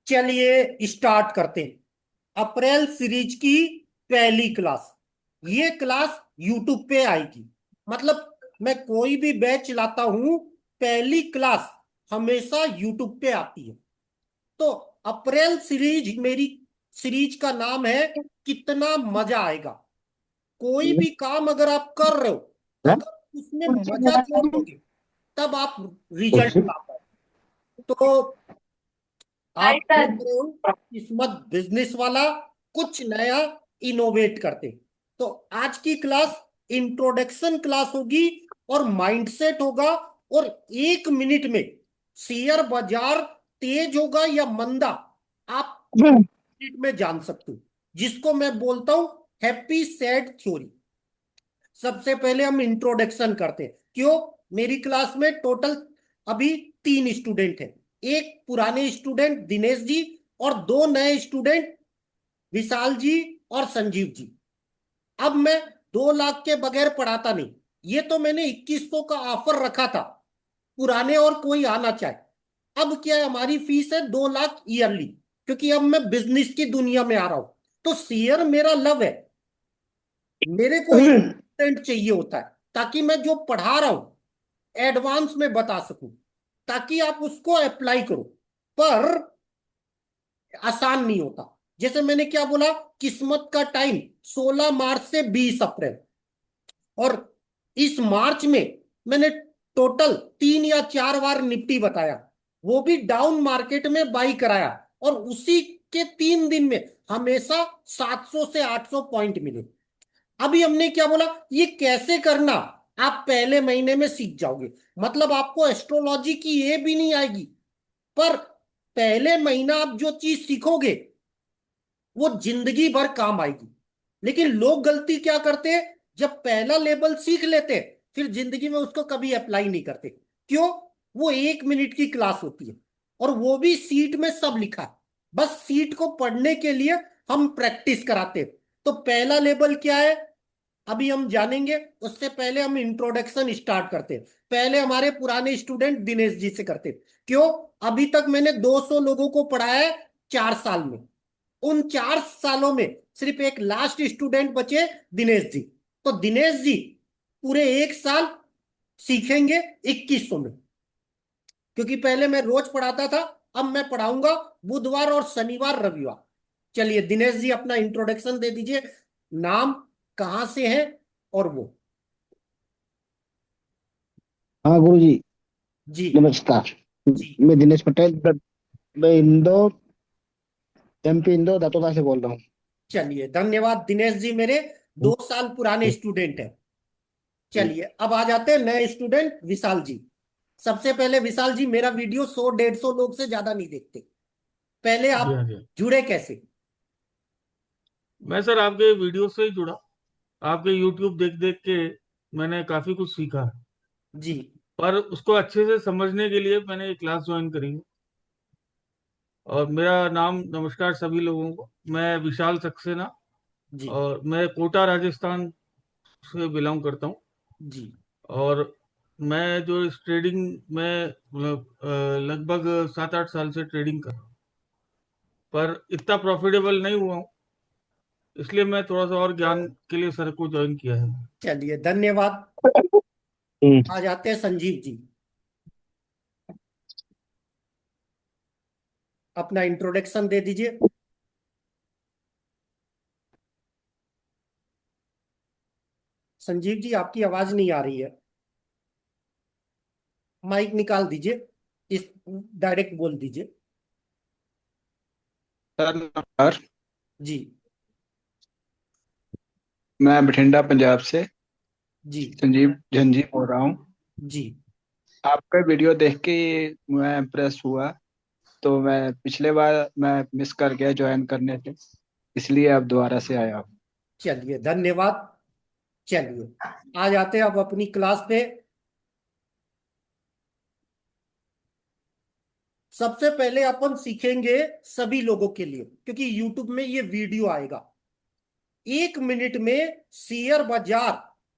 चलिए स्टार्ट करते हैं अप्रैल सीरीज की पहली क्लास। ये क्लास यूट्यूब पे आएगी। मतलब मैं कोई भी बैच लाता हूं, पहली क्लास हमेशा यूट्यूब पे आती है। तो अप्रैल सीरीज मेरी सीरीज का नाम है कितना मजा आएगा। कोई भी काम अगर आप कर रहे हो, अगर उसमें मजा जोड़ दोगे तब आप रिजल्ट ला पाओ। तो आप देख रहे हो किस्मत बिजनेस वाला कुछ नया इनोवेट करते। तो आज की क्लास इंट्रोडक्शन क्लास होगी और माइंडसेट होगा। और 1 मिनट में शेयर बाजार तेज होगा या मंदा, आप 1 मिनट में जान सकते हो, जिसको मैं बोलता हूं हैप्पी सैड थ्योरी। सबसे पहले हम इंट्रोडक्शन करते हैं। क्यों? मेरी क्लास में टोटल अभी 3 स्टूडेंट हैं। एक पुराने स्टूडेंट दिनेश जी और 2 नए स्टूडेंट विशाल जी और संजीव जी। अब मैं 2 लाख के बगैर पढ़ाता नहीं। ये तो मैंने 2100 का ऑफर रखा था, पुराने और कोई आना चाहे। अब क्या है, हमारी फीस है 2 लाख ईयरली, क्योंकि अब मैं बिजनेस की दुनिया में आ रहा हूं। तो शेयर मेरा लव है। मेरे को इंस्टेंट चाहिए होता है, ताकि मैं जो पढ़ा रहा हूं एडवांस में बता सकूं, ताकि आप उसको अप्लाई करो। पर आसान नहीं होता। जैसे मैंने क्या बोला, किस्मत का टाइम 16 मार्च से 20 अप्रैल। और इस मार्च में मैंने टोटल 3 या 4 बार निफ्टी बताया, वो भी डाउन मार्केट में बाई कराया। और उसी के 3 दिन में हमेशा 700 से 800 पॉइंट मिले। अभी हमने क्या बोला, ये कैसे करना आप पहले महीने में सीख जाओगे। मतलब आपको एस्ट्रोलॉजी की ये भी नहीं आएगी, पर पहले महीना आप जो चीज सीखोगे वो जिंदगी भर काम आएगी। लेकिन लोग गलती क्या करते हैं, जब पहला लेवल सीख लेते हैं फिर जिंदगी में उसको कभी अप्लाई नहीं करते। क्यों? वो 1 मिनट की क्लास होती है, और वो भी सीट में सब लिखा है। बस सीट को पढ़ने के लिए हम प्रैक्टिस कराते हैं। तो पहला लेवल क्या है अभी हम जानेंगे। उससे पहले हम इंट्रोडक्शन स्टार्ट करते हैं। पहले हमारे पुराने स्टूडेंट दिनेश जी से करते हैं। क्यों? अभी तक मैंने 200 लोगों को पढ़ाया है 4 साल में। उन 4 सालों में सिर्फ एक लास्ट स्टूडेंट बचे, दिनेश जी। तो दिनेश जी पूरे 1 साल सीखेंगे 2100 में, क्योंकि पहले मैं रोज पढ़ाता था। अब मैं पढ़ाऊंगा बुधवार और शनिवार रविवार। चलिए दिनेश जी अपना इंट्रोडक्शन दे दीजिए। नाम, कहाँ से है, और वो। हाँ गुरु जी। जी। नमस्कार। जी। मैं दिनेश पटेल मैं इंदौर एमपी इंदौर दातोला से बोल रहा हूँ। चलिए धन्यवाद दिनेश जी, मेरे 2 साल पुराने स्टूडेंट हैं। चलिए अब आ जाते हैं नए स्टूडेंट विशाल जी। सबसे पहले विशाल जी, मेरा वीडियो 100 150 लोग से ज्यादा नहीं देखते। पहले जी आप हाँ जी। जुड़े कैसे? मैं सर आपके वीडियो से ही जुड़ा। आपके यूट्यूब देख देख के मैंने काफी कुछ सीखा, जी। पर उसको अच्छे से समझने के लिए मैंने एक क्लास ज्वाइन करी है। और मेरा नाम, नमस्कार सभी लोगों को, मैं विशाल सक्सेना जी। और मैं कोटा राजस्थान से बिलोंग करता हूँ। जी। और मैं जो इस ट्रेडिंग में लगभग 7 8 साल से ट्रेडिंग कर रहा हूँ, पर इतना प्रॉफिटेबल नहीं हुआ हूँ। इसलिए मैं थोड़ा सा और ज्ञान के लिए सर को ज्वाइन किया है। चलिए धन्यवाद। हम्म। आ जाते हैं संजीव जी। अपना इंट्रोडक्शन दे दीजिए। संजीव जी आपकी आवाज नहीं आ रही है। माइक निकाल दीजिए, इस डायरेक्ट बोल दीजिए। सर नमस्कार। जी। मैं बठिंडा पंजाब से जी। संजीव झंझी बोल रहा हूँ। जी। आपका वीडियो देख के मैं इम्प्रेस हुआ, तो मैं पिछले बार मैं मिस कर गया ज्वाइन करने से, इसलिए अब दोबारा से आया हूँ। चलिए धन्यवाद। चलिए आ जाते हैं अब अपनी क्लास पे। सबसे पहले अपन सीखेंगे सभी लोगों के लिए, क्योंकि यूट्यूब में ये वीडियो आएगा। 1 मिनट में शेयर बाजार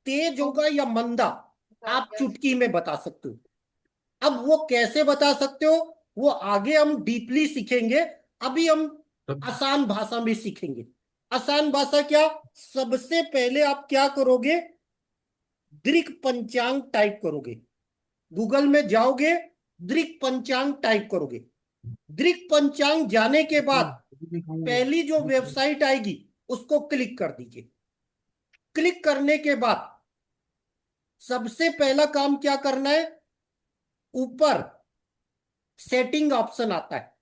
तेज होगा या मंदा, आप चुटकी में बता सकते हो। अब वो कैसे बता सकते हो, वो आगे हम डीपली सीखेंगे। अभी हम आसान भाषा में सीखेंगे। आसान भाषा क्या? सबसे पहले आप क्या करोगे? दृक पंचांग टाइप करोगे, गूगल में जाओगे, दृक पंचांग टाइप करोगे। दृक पंचांग जाने के बाद पहली जो वेबसाइट आएगी उसको क्लिक कर दीजिए। क्लिक करने के बाद सबसे पहला काम क्या करना है? ऊपर सेटिंग ऑप्शन आता है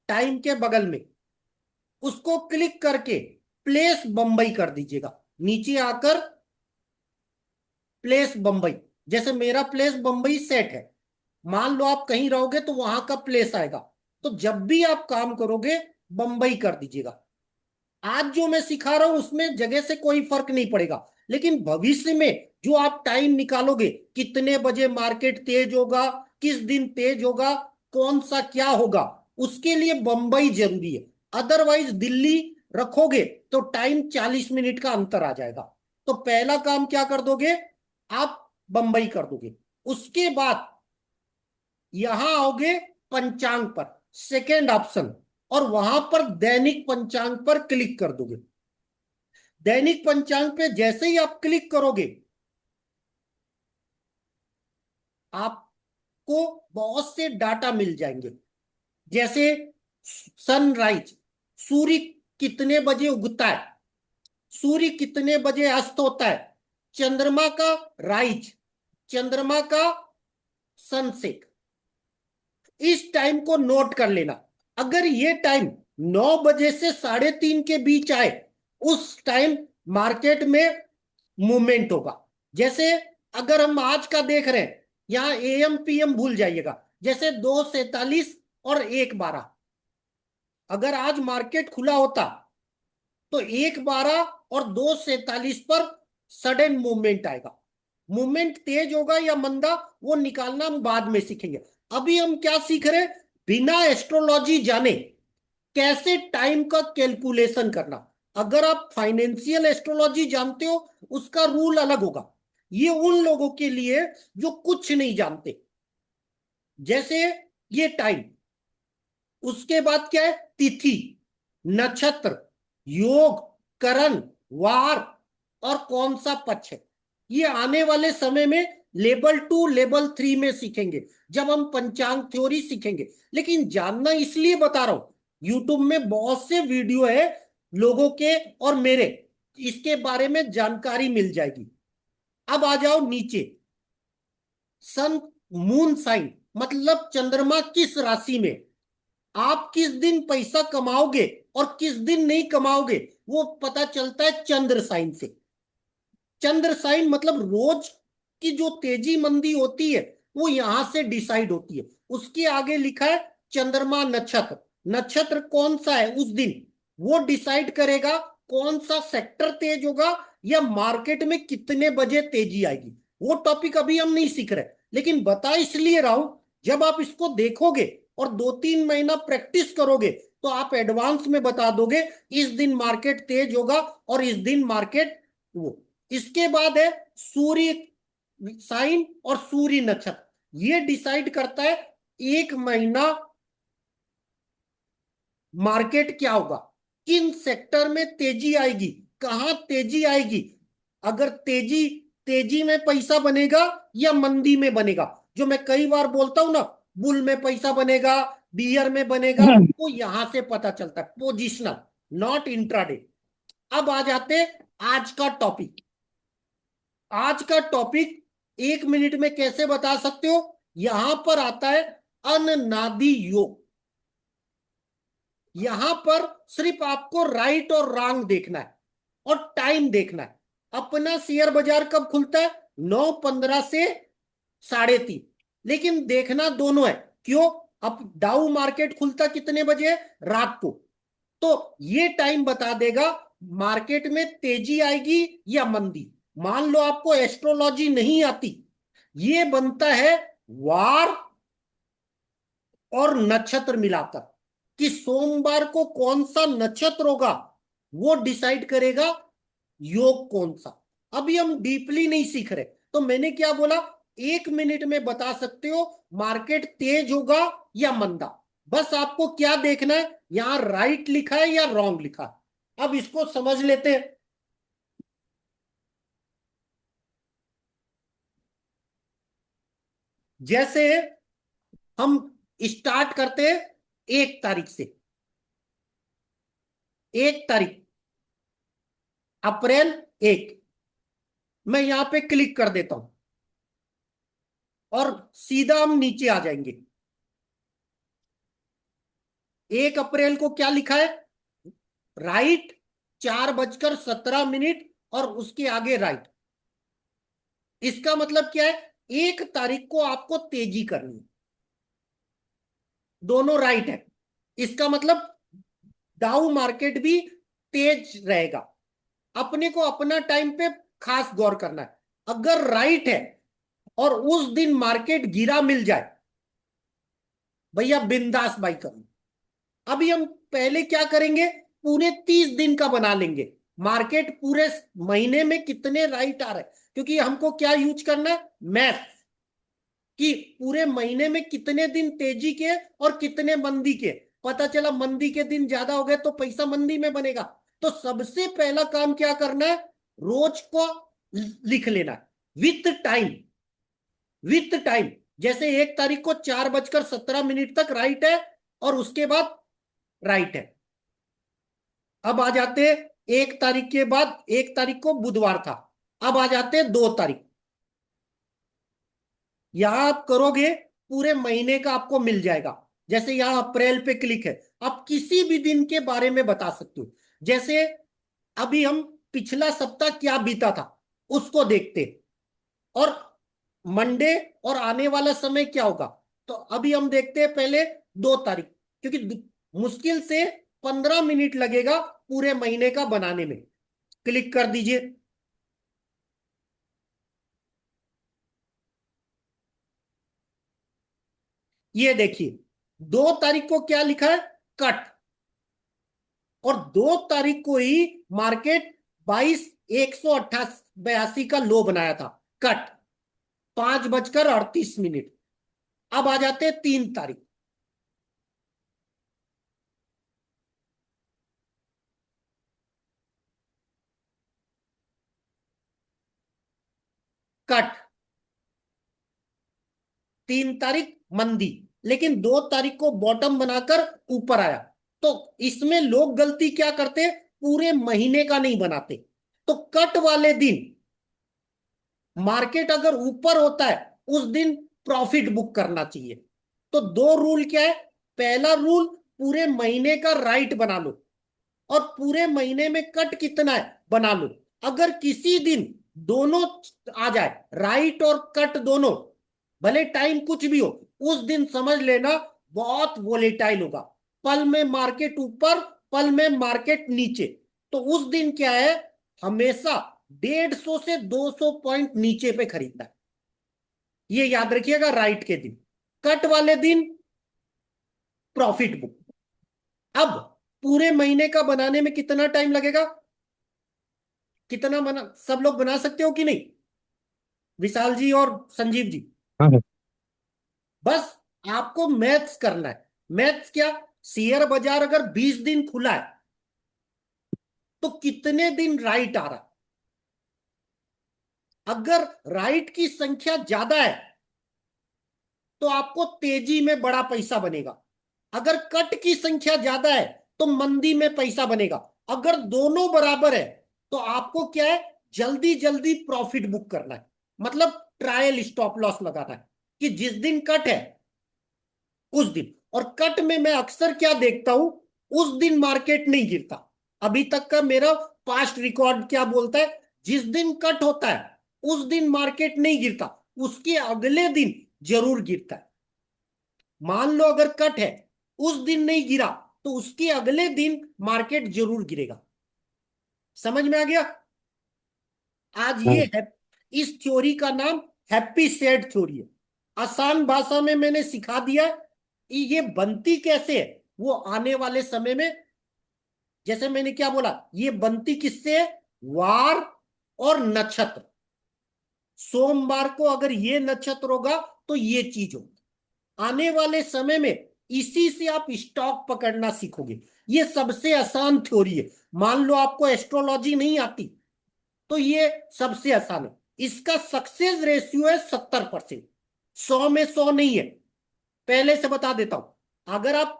टाइम के बगल में, उसको क्लिक करके प्लेस बंबई कर दीजिएगा। नीचे आकर प्लेस बंबई, जैसे मेरा प्लेस बंबई सेट है, मान लो आप कहीं रहोगे तो वहां का प्लेस आएगा। तो जब भी आप काम करोगे बंबई कर दीजिएगा। आज जो मैं सिखा रहा हूं उसमें जगह से कोई फर्क नहीं पड़ेगा, लेकिन भविष्य में जो आप टाइम निकालोगे, कितने बजे मार्केट तेज होगा, किस दिन तेज होगा, कौन सा क्या होगा, उसके लिए बंबई जरूरी है। अदरवाइज दिल्ली रखोगे तो टाइम 40 मिनट का अंतर आ जाएगा। तो पहला काम क्या कर दोगे? आप बंबई कर दोगे। उसके बाद यहां आओगे पंचांग पर, सेकेंड ऑप्शन, और वहां पर दैनिक पंचांग पर क्लिक कर दोगे। दैनिक पंचांग पे जैसे ही आप क्लिक करोगे आपको बहुत से डाटा मिल जाएंगे, जैसे सनराइज, सूर्य कितने बजे उगता है, सूर्य कितने बजे अस्त होता है, चंद्रमा का राइज, चंद्रमा का सनसेट। इस टाइम को नोट कर लेना। अगर ये टाइम 9 बजे से 3:30 के बीच आए, उस टाइम मार्केट में मूवमेंट होगा। जैसे अगर हम आज का देख रहे हैं, यहां एएम पीएम भूल जाइएगा, जैसे 2:47 और 1:12। अगर आज मार्केट खुला होता तो 1:12 और 2:47 पर सडन मूवमेंट आएगा। मूवमेंट तेज होगा या मंदा वो निकालना हम बाद में सीखेंगे। अभी हम क्या सीख रहे हैं? बिना एस्ट्रोलॉजी जाने कैसे टाइम का कैलकुलेशन करना। अगर आप फाइनेंशियल एस्ट्रोलॉजी जानते हो उसका रूल अलग होगा। ये उन लोगों के लिए जो कुछ नहीं जानते, जैसे ये टाइम। उसके बाद क्या है? तिथि, नक्षत्र, योग, करण, वार और कौन सा पक्ष है। ये आने वाले समय में लेवल 2 लेवल 3 में सीखेंगे, जब हम पंचांग थ्योरी सीखेंगे। लेकिन जानना इसलिए बता रहा हूं, यूट्यूब में बहुत से वीडियो है लोगों के और मेरे, इसके बारे में जानकारी मिल जाएगी। अब आ जाओ नीचे, सन मून साइन, मतलब चंद्रमा किस राशि में, आप किस दिन पैसा कमाओगे और किस दिन नहीं कमाओगे वो पता चलता है चंद्र साइन से। चंद्र साइन मतलब रोज की जो तेजी मंदी होती है वो यहां से डिसाइड होती है। उसके आगे लिखा है चंद्रमा नक्षत्र, नक्षत्र कौन सा है उस दिन वो डिसाइड करेगा कौन सा सेक्टर तेज होगा या मार्केट में कितने बजे तेजी आएगी। वो टॉपिक अभी हम नहीं सीख रहे, लेकिन बता इसलिए रहा हूं, जब आप इसको देखोगे और 2-3 महीना प्रैक्टिस करोगे तो आप एडवांस में बता दोगे इस दिन मार्केट तेज होगा और इस दिन मार्केट वो। इसके बाद है सूर्य साइन और सूर्य नक्षत्र, ये डिसाइड करता है एक महीना मार्केट क्या होगा, किन सेक्टर में तेजी आएगी, कहां तेजी आएगी, अगर तेजी तेजी में पैसा बनेगा या मंदी में बनेगा। जो मैं कई बार बोलता हूं ना, बुल में पैसा बनेगा, बियर में बनेगा, वो यहां से पता चलता है। Positional, not intraday. अब आ जाते आज का टॉपिक। आज का टॉपिक 1 मिनट में कैसे बता सकते हो? यहां पर आता है अननादि योग। यहां पर सिर्फ आपको राइट और रॉन्ग देखना है और टाइम देखना है। अपना शेयर बाजार कब खुलता है? 9:15 से 3:30, लेकिन देखना दोनों है। क्यों? अब डाउ मार्केट खुलता कितने बजे? रात को। तो ये टाइम बता देगा मार्केट में तेजी आएगी या मंदी। मान लो आपको एस्ट्रोलॉजी नहीं आती, ये बनता है वार और नक्षत्र मिलाकर कि सोमवार को कौन सा नक्षत्र होगा, वो डिसाइड करेगा योग कौन सा। अभी हम डीपली नहीं सीख रहे, तो मैंने क्या बोला, 1 मिनट में बता सकते हो मार्केट तेज होगा या मंदा। बस आपको क्या देखना है, यहां राइट लिखा है या रॉन्ग लिखा है। अब इसको समझ लेते हैं। जैसे हम स्टार्ट करते हैं 1 तारीख से, 1 तारीख अप्रैल 1, मैं यहां पे क्लिक कर देता हूं और सीधा हम नीचे आ जाएंगे। 1 अप्रैल को क्या लिखा है, राइट 4:17 और उसके आगे राइट। इसका मतलब क्या है, 1 तारीख को आपको तेजी करनी है, दोनों राइट है। इसका मतलब डाउ मार्केट भी तेज रहेगा। अपने को अपना टाइम पे खास गौर करना है। अगर राइट है और उस दिन मार्केट गिरा मिल जाए, भैया बिंदास बाई करो। अभी हम पहले क्या करेंगे, पूरे 30 दिन का बना लेंगे, मार्केट पूरे महीने में कितने राइट आ रहे हैं, क्योंकि हमको क्या यूज करना है, मैथ, कि पूरे महीने में कितने दिन तेजी के और कितने मंदी के। पता चला मंदी के दिन ज्यादा हो गए तो पैसा मंदी में बनेगा। तो सबसे पहला काम क्या करना है, रोज को लिख लेना है विथ टाइम, विथ टाइम। जैसे 1 तारीख को 4:17 तक राइट है और उसके बाद राइट है। अब आ जाते 1 तारीख के बाद, 1 तारीख को बुधवार था, अब आ जाते 2 तारीख। यहां आप करोगे पूरे महीने का आपको मिल जाएगा। जैसे यहां अप्रैल पे क्लिक है, आप किसी भी दिन के बारे में बता सकते हो। जैसे अभी हम पिछला सप्ताह क्या बीता था उसको देखते, और मंडे और आने वाला समय क्या होगा। तो अभी हम देखते हैं पहले 2 तारीख, क्योंकि मुश्किल से 15 मिनट लगेगा पूरे महीने का बनाने में। क्लिक कर दीजिए। ये देखिए 2 तारीख को क्या लिखा है, कट। और 2 तारीख को ही मार्केट 22,182 का लो बनाया था, कट 5:38। अब आ जाते हैं 3 तारीख, कट 3 तारीख मंदी, लेकिन 2 तारीख को बॉटम बनाकर ऊपर आया। तो इसमें लोग गलती क्या करते, पूरे महीने का नहीं बनाते। तो कट वाले दिन मार्केट अगर ऊपर होता है उस दिन प्रॉफिट बुक करना चाहिए। तो 2 रूल क्या है, पहला रूल पूरे महीने का राइट बना लो, और पूरे महीने में कट कितना है बना लो। अगर किसी दिन दोनों आ जाए, राइट और कट दोनों, भले टाइम कुछ भी हो, उस दिन समझ लेना बहुत वोलेटाइल होगा। पल में मार्केट ऊपर, पल में मार्केट नीचे। तो उस दिन क्या है, हमेशा 150 से 200 पॉइंट नीचे पे खरीदना है। ये याद रखिएगा, राइट के दिन। कट वाले दिन प्रॉफिट बुक। अब पूरे महीने का बनाने में कितना टाइम लगेगा, कितना बना, सब लोग बना सकते हो कि नहीं, विशाल जी और संजीव जी। हाँ सर। बस आपको मैथ्स करना है। मैथ्स क्या, शेयर बाजार अगर 20 दिन खुला है तो कितने दिन राइट आ रहा। अगर राइट की संख्या ज्यादा है तो आपको तेजी में बड़ा पैसा बनेगा। अगर कट की संख्या ज्यादा है तो मंदी में पैसा बनेगा। अगर दोनों बराबर है तो आपको क्या है, जल्दी जल्दी प्रॉफिट बुक करना है। मतलब ट्रायल स्टॉप लॉस लगाना है कि जिस दिन कट है उस दिन। और कट में मैं अक्सर क्या देखता हूं, उस दिन मार्केट नहीं गिरता। अभी तक का मेरा पास्ट रिकॉर्ड क्या बोलता है, जिस दिन कट होता है उस दिन मार्केट नहीं गिरता, उसके अगले दिन जरूर गिरता है। मान लो अगर कट है, उस दिन नहीं गिरा, तो उसके अगले दिन मार्केट जरूर गिरेगा। समझ में आ गया। आज हाँ। ये है, इस थ्योरी का नाम हैप्पी सेड थ्योरी है। आसान भाषा में मैंने सिखा दिया कि ये बनती कैसे है, वो आने वाले समय में। जैसे मैंने क्या बोला, ये बनती किससे है, वार और नक्षत्र। सोमवार को अगर ये नक्षत्र होगा तो ये चीज होगी। आने वाले समय में इसी से आप स्टॉक पकड़ना सीखोगे। ये सबसे आसान थ्योरी है। मान लो आपको एस्ट्रोलॉजी नहीं आती तो ये सबसे आसान है। इसका सक्सेस रेशियो है 70%। 100 में 100 नहीं है। पहले से बता देता हूं, अगर आप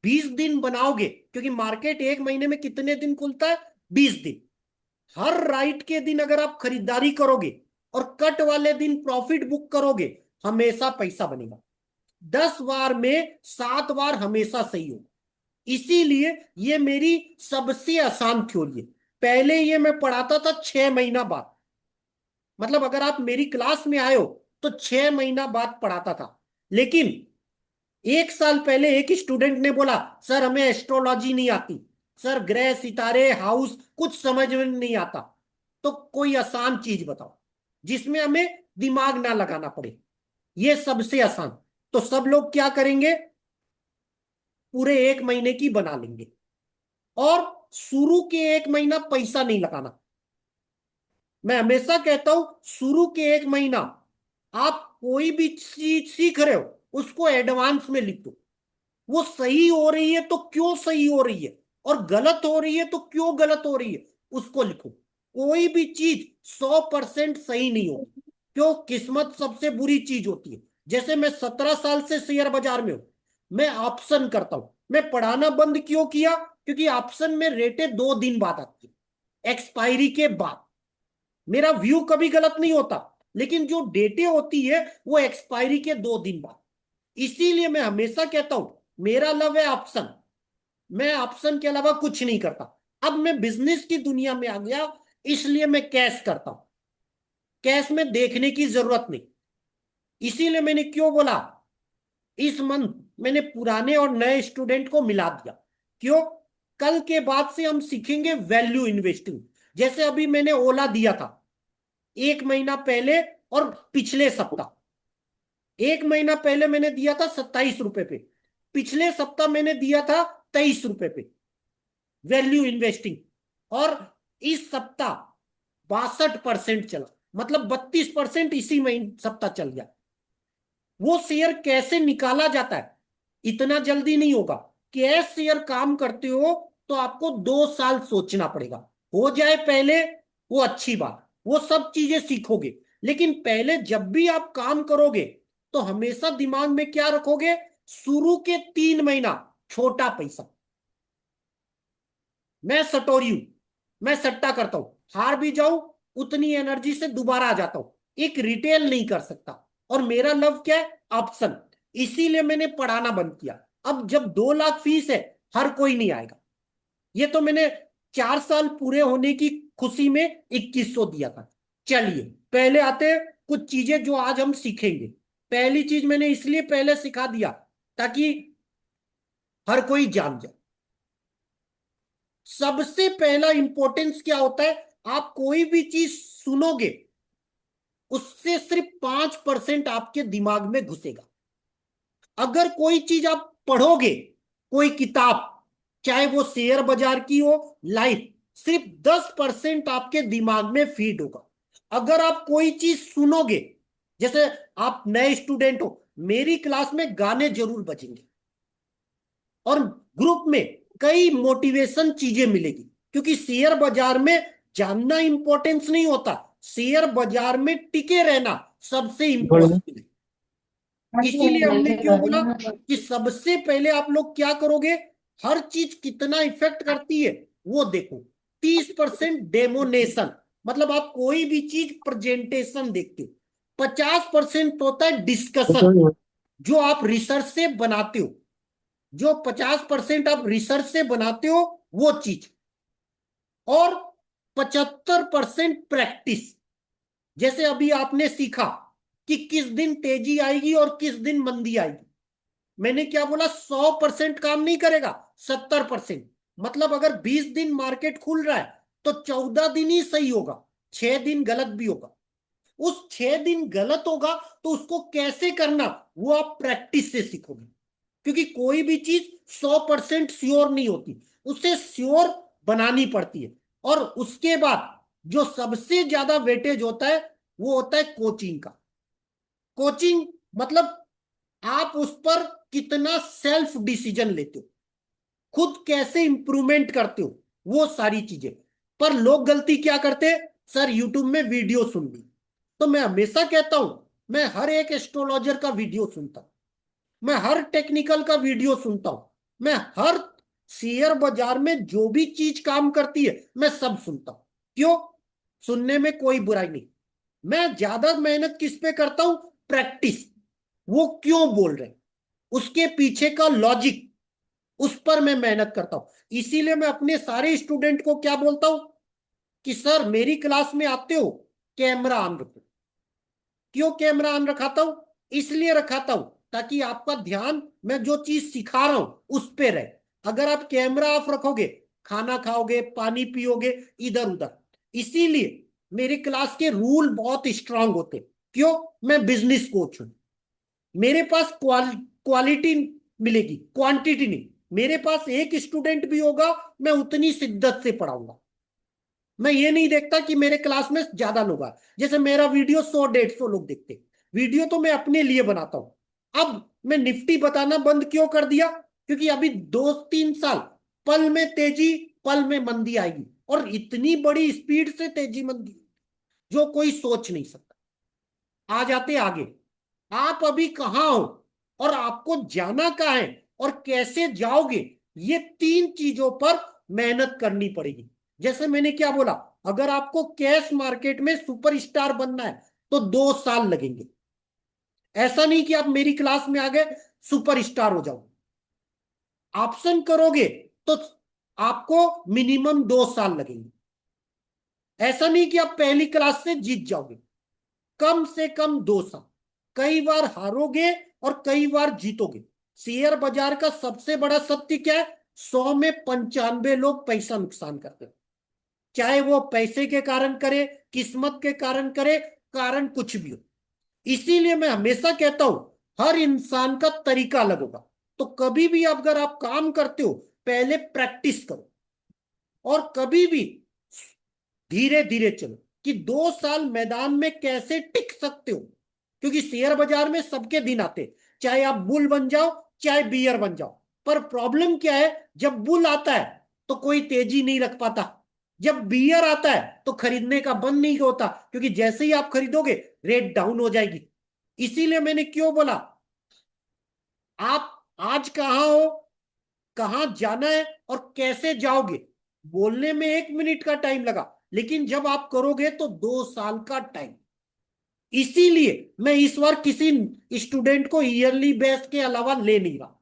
20 दिन बनाओगे, क्योंकि मार्केट एक महीने में कितने दिन खुलता है? 20 दिन। हर राइट के दिन अगर आप खरीदारी करोगे और कट वाले दिन प्रॉफिट बुक करोगे, हमेशा पैसा बनेगा। 10 बार में 7 बार हमेशा सही होगा। इसीलिए ये मेरी सबसे आसान थ्योरी है। पहले ये मैं पढ़ाता था 6 महीना बाद, मतलब अगर आप मेरी क्लास में आए हो तो 6 महीना बाद पढ़ाता था। लेकिन 1 साल पहले एक स्टूडेंट ने बोला, सर हमें एस्ट्रोलॉजी नहीं आती, सर ग्रह सितारे हाउस कुछ समझ में नहीं आता, तो कोई आसान चीज बताओ जिसमें हमें दिमाग ना लगाना पड़े। ये सबसे आसान। तो सब लोग क्या करेंगे? पूरे 1 महीने की बना लेंगे। और शुरू के 1 महीना पैसा नहीं लगाना। मैं हमेशा कहता हूं, शुरू के 1 महीना आप कोई भी चीज सीख रहे हो उसको एडवांस में लिख दो। वो सही हो रही है तो क्यों सही हो रही है, और गलत हो रही है तो क्यों गलत हो रही है, उसको लिखो। कोई भी चीज 100% सही नहीं होती, क्यों? किस्मत सबसे बुरी चीज होती है। जैसे मैं 17 साल से शेयर बाजार में हूं, मैं ऑप्शन करता हूं। मैं पढ़ाना बंद क्यों किया? क्योंकि ऑप्शन में रेटें 2 दिन बाद आती है, एक्सपायरी के बाद। मेरा व्यू कभी गलत नहीं होता, लेकिन जो डेटे होती है वो एक्सपायरी के 2 दिन बाद। इसीलिए मैं हमेशा कहता हूं, मेरा लव है ऑप्शन। मैं ऑप्शन के अलावा कुछ नहीं करता। अब मैं बिजनेस की दुनिया में आ गया, इसलिए मैं कैश करता हूं। कैश में देखने की जरूरत नहीं। इसीलिए मैंने क्यों बोला, इस मंथ मैंने पुराने और नए स्टूडेंट को मिला दिया। क्यों? कल के बाद से हम सीखेंगे वैल्यू इन्वेस्टिंग। जैसे अभी मैंने ओला दिया था 1 महीना पहले, और पिछले सप्ताह 1 महीना पहले मैंने दिया था 27 रुपए पे, पिछले सप्ताह मैंने दिया था 23 रुपए पे वैल्यू इन्वेस्टिंग। और इस सप्ताह 62% चला, मतलब 32% इसी महीने सप्ताह चल गया। वो शेयर कैसे निकाला जाता है? इतना जल्दी नहीं होगा। कैश शेयर काम करते हो तो आपको 2 साल सोचना पड़ेगा। हो जाए पहले वो अच्छी बात, वो सब चीजें सीखोगे। लेकिन पहले जब भी आप काम करोगे तो हमेशा दिमाग में क्या रखोगे? शुरू के 3 महीना छोटा पैसा। मैं सटोरी हूं, मैं सट्टा करता हूं, हार भी जाऊं उतनी एनर्जी से दोबारा आ जाता हूं। एक रिटेल नहीं कर सकता। और मेरा लव क्या है? ऑप्शन। इसीलिए मैंने पढ़ाना बंद किया। अब जब 2 लाख फीस है, हर कोई नहीं आएगा। ये तो मैंने 4 साल पूरे होने की खुशी में 2100 दिया था। चलिए पहले आते हैं कुछ चीजें जो आज हम सीखेंगे। पहली चीज मैंने इसलिए पहले सिखा दिया ताकि हर कोई जान जाए। सबसे पहला इंपॉर्टेंस क्या होता है? आप कोई भी चीज सुनोगे, उससे सिर्फ 5% आपके दिमाग में घुसेगा। अगर कोई चीज आप पढ़ोगे, कोई किताब, चाहे वो शेयर बाजार की हो, लाइफ, सिर्फ 10% आपके दिमाग में फीड होगा। अगर आप कोई चीज सुनोगे, जैसे आप नए स्टूडेंट हो, मेरी क्लास में गाने जरूर बजेंगे और ग्रुप में कई मोटिवेशन चीजें मिलेगी। क्योंकि शेयर बाजार में जानना इंपॉर्टेंस नहीं होता, शेयर बाजार में टिके रहना सबसे इंपॉर्टेंट है। इसीलिए हमने क्यों बोला कि सबसे पहले आप लोग क्या करोगे? हर चीज कितना इफेक्ट करती है वो देखो। 30% डेमोनेशन, मतलब आप कोई भी चीज प्रेजेंटेशन देखते हो। 50% होता है डिस्कशन, जो आप रिसर्च से बनाते हो। जो 50% आप रिसर्च से बनाते हो वो चीज। और 75% प्रैक्टिस। जैसे अभी आपने सीखा कि किस दिन तेजी आएगी और किस दिन मंदी आएगी। मैंने क्या बोला? 100% काम नहीं करेगा, 70%। मतलब अगर 20 दिन मार्केट खुल रहा है तो 14 दिन ही सही होगा, 6 दिन गलत भी होगा। उस 6 दिन गलत होगा तो उसको कैसे करना वो आप प्रैक्टिस से सीखोगे। क्योंकि कोई भी चीज 100% श्योर नहीं होती, उसे श्योर बनानी पड़ती है। और उसके बाद जो सबसे ज्यादा वेटेज होता है वो होता है कोचिंग का। कोचिंग मतलब आप उस पर कितना सेल्फ डिसीजन लेते हो, खुद कैसे इंप्रूवमेंट करते हो, वो सारी चीजें। पर लोग गलती क्या करते हैं, सर यूट्यूब में वीडियो सुन ली। तो मैं हमेशा कहता हूं, मैं हर एक एस्ट्रोलॉजर का वीडियो सुनता हूं, मैं हर टेक्निकल का वीडियो सुनता हूं, मैं हर शेयर बाजार में जो भी चीज काम करती है मैं सब सुनता हूं। क्यों? सुनने में कोई बुराई नहीं। मैं ज्यादा मेहनत किस पे करता हूं? प्रैक्टिस। वो क्यों बोल रहे हैं, उसके पीछे का लॉजिक, उस पर मैं मेहनत करता हूं। इसीलिए मैं अपने सारे स्टूडेंट को क्या बोलता हूं कि सर मेरी क्लास में आते हो, कैमरा ऑन रखो। क्यों कैमरा ऑन रखाता हूं? इसलिए रखाता हूं ताकि आपका ध्यान मैं जो चीज सिखा रहा हूं उस पे रहे। अगर आप कैमरा ऑफ रखोगे, खाना खाओगे, पानी पियोगे, इधर उधर। इसीलिए मेरी क्लास के रूल बहुत स्ट्रांग होते। क्यों? मैं बिजनेस कोच हूं। मेरे पास क्वालिटी मिलेगी, क्वांटिटी नहीं। मेरे पास एक स्टूडेंट भी होगा, मैं उतनी शिद्दत से पढ़ाऊंगा। मैं ये नहीं देखता कि मेरे क्लास में ज्यादा लोग आए। जैसे मेरा वीडियो 100-150 लोग देखते, वीडियो तो मैं अपने लिए बनाता हूं। अब मैं निफ्टी बताना बंद क्यों कर दिया? क्योंकि अभी 2-3 साल पल में तेजी, पल में मंदी आएगी, और इतनी बड़ी स्पीड से तेजी मंदी जो कोई सोच नहीं सकता। आ जाते आगे, आप अभी कहां हो और आपको जाना कहां है और कैसे जाओगे, ये 3 चीजों पर मेहनत करनी पड़ेगी। जैसे मैंने क्या बोला, अगर आपको कैश मार्केट में सुपरस्टार बनना है तो 2 साल लगेंगे। ऐसा नहीं कि आप मेरी क्लास में आ गए सुपरस्टार हो जाओ। ऑप्शन करोगे तो आपको मिनिमम 2 साल लगेंगे। ऐसा नहीं कि आप पहली क्लास से जीत जाओगे, कम से कम 2 साल। कई बार हारोगे और कई बार जीतोगे। शेयर बाजार का सबसे बड़ा सत्य क्या है? 100 में 95 लोग पैसा नुकसान करते हैं। चाहे वो पैसे के कारण करे, किस्मत के कारण करे, कारण कुछ भी हो। इसीलिए मैं हमेशा कहता हूं हर इंसान का तरीका अलग होगा। तो कभी भी अगर आप काम करते हो, पहले प्रैक्टिस करो, और कभी भी धीरे धीरे चलो कि 2 साल मैदान में कैसे टिक सकते हो। क्योंकि शेयर बाजार में सबके दिन आते, चाहे आप बुल बन जाओ चाहे बियर बन जाओ। पर प्रॉब्लम क्या है, जब बुल आता है तो कोई तेजी नहीं रख पाता, जब बियर आता है तो खरीदने का बंद नहीं होता, क्योंकि जैसे ही आप खरीदोगे रेट डाउन हो जाएगी। इसीलिए मैंने क्यों बोला, आप आज कहां हो, कहां जाना है और कैसे जाओगे, बोलने में 1 मिनट का टाइम लगा, लेकिन जब आप करोगे तो 2 साल का टाइम। इसीलिए मैं इस बार किसी स्टूडेंट को ईयरली बेस के अलावा ले नहीं रहा।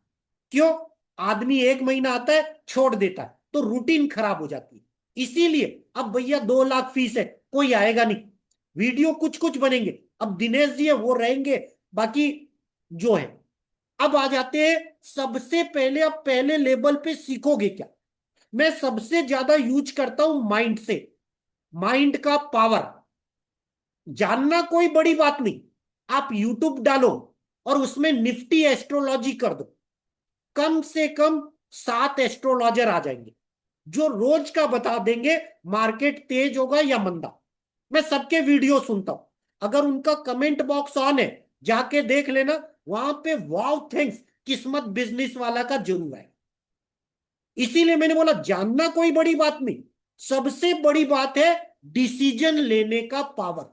क्यों? आदमी 1 महीना आता है छोड़ देता है तो रूटीन खराब हो जाती है। इसीलिए अब भैया 2 लाख फीस है, कोई आएगा नहीं। वीडियो कुछ कुछ बनेंगे, अब दिनेश जी है वो रहेंगे, बाकी जो है। अब आ जाते हैं, सबसे पहले अब पहले लेवल पे सीखोगे क्या? मैं सबसे ज्यादा यूज करता हूं माइंड से, माइंड का पावर। जानना कोई बड़ी बात नहीं, आप यूट्यूब डालो और उसमें निफ्टी एस्ट्रोलॉजी कर दो, कम से कम 7 एस्ट्रोलॉजर आ जाएंगे जो रोज का बता देंगे मार्केट तेज होगा या मंदा। मैं सबके वीडियो सुनता हूं, अगर उनका कमेंट बॉक्स ऑन है जाके देख लेना, वहां पे वाव थैंक्स किस्मत बिजनेस वाला का जरूर है। इसीलिए मैंने बोला जानना कोई बड़ी बात नहीं, सबसे बड़ी बात है डिसीजन लेने का पावर।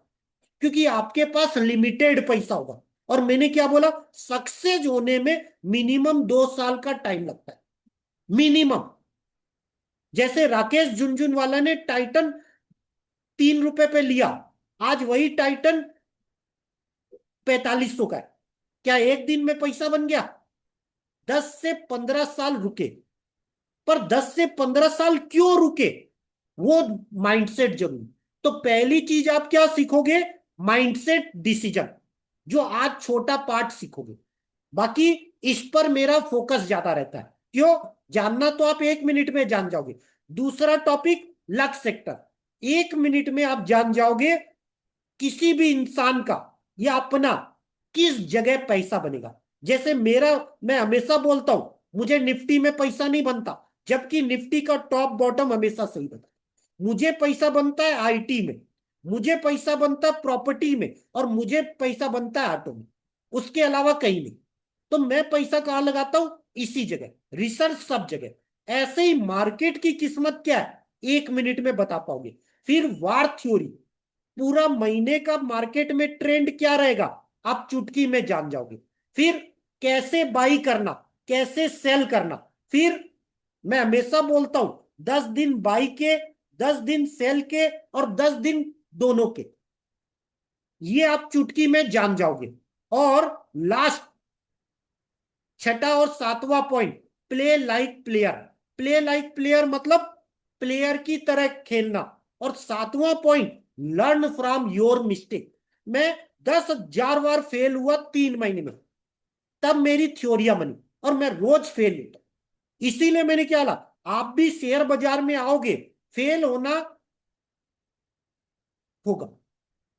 क्योंकि आपके पास लिमिटेड पैसा होगा, और मैंने क्या बोला, सक्सेस होने में मिनिमम 2 साल का टाइम लगता है, मिनिमम। जैसे राकेश झुनझुनवाला ने टाइटन 3 रुपए पे लिया, आज वही टाइटन 4500 का है। क्या एक दिन में पैसा बन गया? 10 से 15 साल रुके। पर 10 से 15 साल क्यों रुके, वो माइंडसेट जरूर। तो पहली चीज आप क्या सीखोगे? माइंडसेट, डिसीजन, जो आज छोटा पार्ट सीखोगे। बाकी इस पर मेरा फोकस ज्यादा रहता है। क्यों? जानना तो आप 1 मिनट में जान जाओगे। दूसरा टॉपिक लक सेक्टर, 1 मिनट में आप जान जाओगे किसी भी इंसान का या अपना किस जगह पैसा बनेगा। जैसे मेरा, मैं हमेशा बोलता हूं मुझे निफ्टी में पैसा नहीं बनता, जबकि निफ्टी का टॉप बॉटम हमेशा सही बनता है। मुझे पैसा बनता है आईटी में, मुझे पैसा बनता है प्रॉपर्टी में, और मुझे पैसा बनता है ऑटो में, उसके अलावा कहीं नहीं। तो मैं पैसा कहाँ लगाता हूं? इसी जगह। रिसर्च सब जगह। ऐसे ही मार्केट की किस्मत क्या है 1 मिनट में बता पाओगे। फिर वार थ्योरी, पूरा महीने का मार्केट में ट्रेंड क्या रहेगा आप चुटकी में जान जाओगे। फिर कैसे बाई करना, कैसे सेल करना। फिर मैं हमेशा बोलता हूं 10 दिन बाई के, 10 दिन सेल के और 10 दिन दोनों के, ये आप चुटकी में जान जाओगे। और लास्ट 6वां और 7वां point, play like player. Play like player मतलब प्लेयर की तरह खेलना। और 7वां point, learn from your mistake. मैं 10,000 बार फेल हुआ 3 महीने में, तब मेरी थ्योरियां बनी और मैं रोज फेल होता। इसीलिए मैंने क्या ला, आप भी शेयर बाजार में आओगे फेल होना होगा।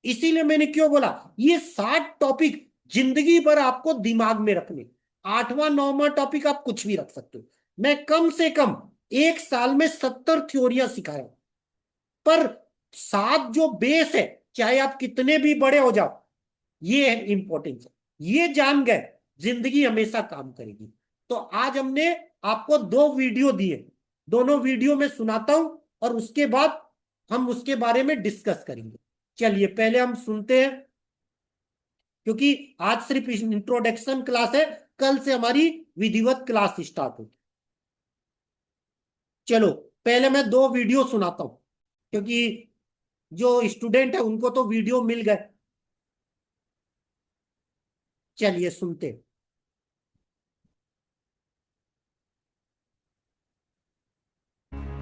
इसीलिए मैंने क्यों बोला ये 60 टॉपिक जिंदगी भर आपको दिमाग में रखने। 8वां 9वां टॉपिक आप कुछ भी रख सकते हो। मैं कम से कम 1 साल में 70 थ्योरियां सिखाया, पर 7 जो बेस है, चाहे आप कितने भी बड़े हो जाओ, ये है इंपॉर्टेंस। ये जान गए जिंदगी हमेशा काम करेगी। तो आज हमने आपको 2 वीडियो दिए, दोनों वीडियो में सुनाता हूं और उसके बाद हम उसके बारे में डिस्कस करेंगे। चलिए पहले हम सुनते हैं, क्योंकि आज सिर्फ इंट्रोडक्शन क्लास है, कल से हमारी विधिवत क्लास स्टार्ट होगी। चलो पहले मैं 2 वीडियो सुनाता हूं, क्योंकि जो स्टूडेंट है उनको तो वीडियो मिल गए। चलिए सुनते हैं।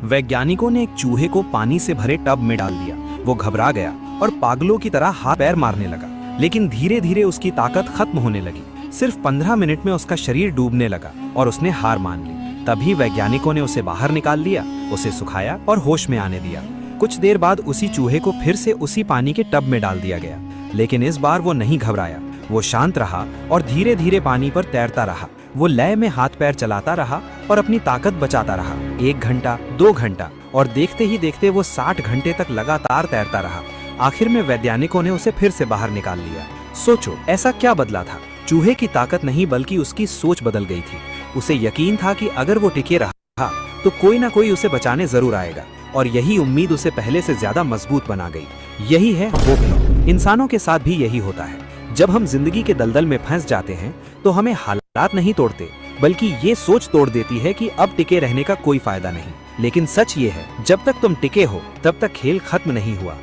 वैज्ञानिकों ने एक चूहे को पानी से भरे टब में डाल दिया। वो घबरा गया और पागलों की तरह हाथ पैर मारने लगा, लेकिन धीरे धीरे उसकी ताकत खत्म होने लगी। सिर्फ 15 मिनट में उसका शरीर डूबने लगा और उसने हार मान ली। तभी वैज्ञानिकों ने उसे बाहर निकाल लिया, उसे सुखाया और होश में आने दिया। कुछ देर बाद उसी चूहे को फिर से उसी पानी के टब में डाल दिया गया, लेकिन इस बार वो नहीं घबराया। वो शांत रहा और धीरे धीरे पानी पर तैरता रहा। वो लय में हाथ पैर चलाता रहा और अपनी ताकत बचाता रहा। 1 घंटा, 2 घंटा और देखते ही देखते वो 60 घंटे तक लगातार तैरता रहा। आखिर में वैज्ञानिकों ने उसे फिर से बाहर निकाल लिया। सोचो ऐसा क्या बदला था? चूहे की ताकत नहीं बल्कि उसकी सोच बदल गई थी। उसे यकीन था कि अगर वो टिके रहा तो कोई ना कोई उसे बचाने जरूर आएगा, और यही उम्मीद उसे पहले से ज्यादा मजबूत बना गई। यही है होप लॉ। इंसानों के साथ भी यही होता है। जब हम जिंदगी के दलदल में फंस जाते हैं तो हमें हालात नहीं तोड़ते, बल्कि ये सोच तोड़ देती है कि अब टिके रहने का कोई फायदा नहीं। लेकिन सच ये है, जब तक तुम टिके हो तब तक खेल खत्म नहीं हुआ।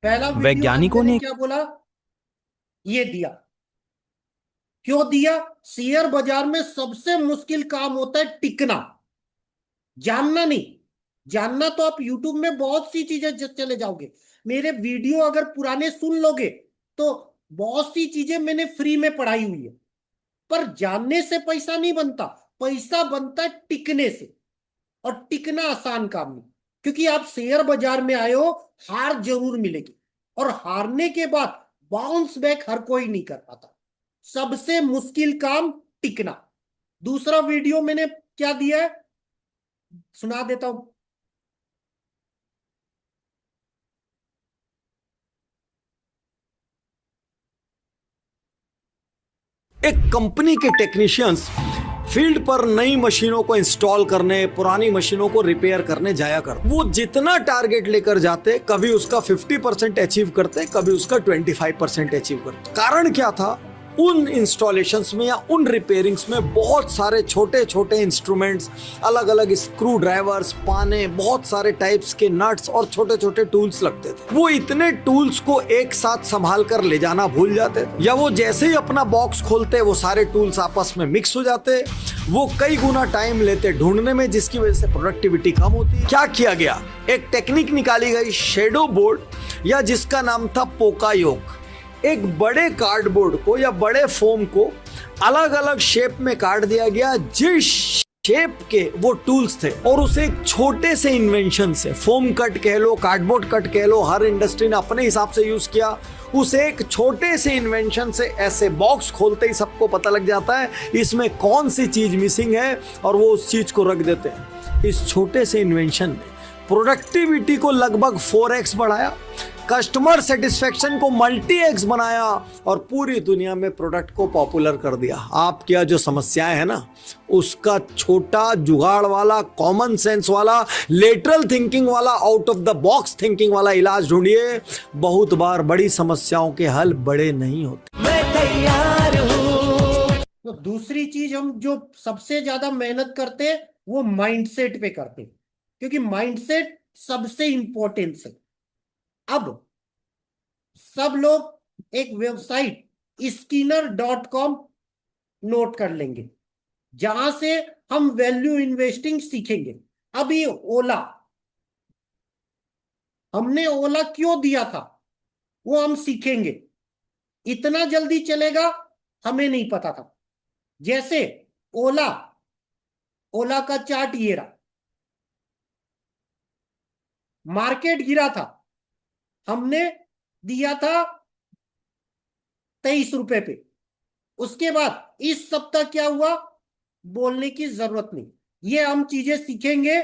पहला वीडियो वैज्ञानिकों ने क्या बोला, ये दिया। क्यों दिया? शेयर बाजार में सबसे मुश्किल काम होता है टिकना, जानना नहीं। जानना तो आप YouTube में बहुत सी चीजें चले जाओगे। मेरे वीडियो अगर पुराने सुन लोगे तो बहुत सी चीजें मैंने फ्री में पढ़ाई हुई है। पर जानने से पैसा नहीं बनता, पैसा बनता है टिकने से। और टिकना आसान काम नहीं, क्योंकि आप शेयर बाजार में आए हो, हार जरूर मिलेगी, और हारने के बाद बाउंस बैक हर कोई नहीं कर पाता। सबसे मुश्किल काम टिकना। दूसरा वीडियो मैंने क्या दिया है सुना देता हूं। एक कंपनी के टेक्नीशियंस फील्ड पर नई मशीनों को इंस्टॉल करने, पुरानी मशीनों को रिपेयर करने जाया करते। वो जितना टारगेट लेकर जाते, कभी उसका 50% अचीव करते, कभी उसका 25% अचीव करते। कारण क्या था? उन इंस्टॉलेशंस में या उन रिपेयरिंग्स में बहुत सारे छोटे छोटे इंस्ट्रूमेंट्स, अलग अलग स्क्रू ड्राइवर्स, पाने, बहुत सारे टाइप्स के नट्स और छोटे छोटे टूल्स लगते थे। वो इतने टूल्स को एक साथ संभाल कर ले जाना भूल जाते, या वो जैसे ही अपना बॉक्स खोलते वो सारे टूल्स आपस में मिक्स हो जाते। वो कई गुना टाइम लेते ढूंढने में, जिसकी वजह से प्रोडक्टिविटी कम होती। क्या किया गया? एक टेक्निक निकाली गई, शेडो बोर्ड, या जिसका नाम था पोकायोक। एक बड़े कार्डबोर्ड को या बड़े फोम को अलग अलग शेप में काट दिया गया, जिस शेप के वो टूल्स थे, और उसे एक छोटे से इन्वेंशन से, फोम कट कह लो, कार्डबोर्ड कट कह लो, हर इंडस्ट्री ने अपने हिसाब से यूज किया। उसे एक छोटे से इन्वेंशन से ऐसे बॉक्स खोलते ही सबको पता लग जाता है इसमें कौन सी चीज मिसिंग है, और वो उस चीज को रख देते हैं। इस छोटे से इन्वेंशन ने प्रोडक्टिविटी को लगभग 4x बढ़ाया। कस्टमर सेटिस्फेक्शन को मल्टी एक्स बनाया और पूरी दुनिया में प्रोडक्ट को पॉपुलर कर दिया। आपकी जो समस्याएं है ना, उसका छोटा जुगाड़ वाला, कॉमन सेंस वाला, लेटरल थिंकिंग वाला, out of the box thinking वाला इलाज ढूंढिए। बहुत बार बड़ी समस्याओं के हल बड़े नहीं होते। तो दूसरी चीज हम जो सबसे ज्यादा मेहनत करते हैं वो माइंडसेट पे करते हैं, क्योंकि माइंडसेट सबसे इंपॉर्टेंस है। अब सब लोग एक वेबसाइट skinner.com नोट कर लेंगे, जहां से हम वैल्यू इन्वेस्टिंग सीखेंगे। अभी ओला, हमने ओला क्यों दिया था वो हम सीखेंगे। इतना जल्दी चलेगा हमें नहीं पता था। जैसे ओला का चार्ट ये रहा, मार्केट गिरा था, हमने दिया था 23 रुपए पे। उसके बाद इस सप्ताह क्या हुआ बोलने की जरूरत नहीं, ये हम चीजें सीखेंगे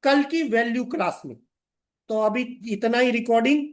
कल की वैल्यू क्लास में। तो अभी इतना ही रिकॉर्डिंग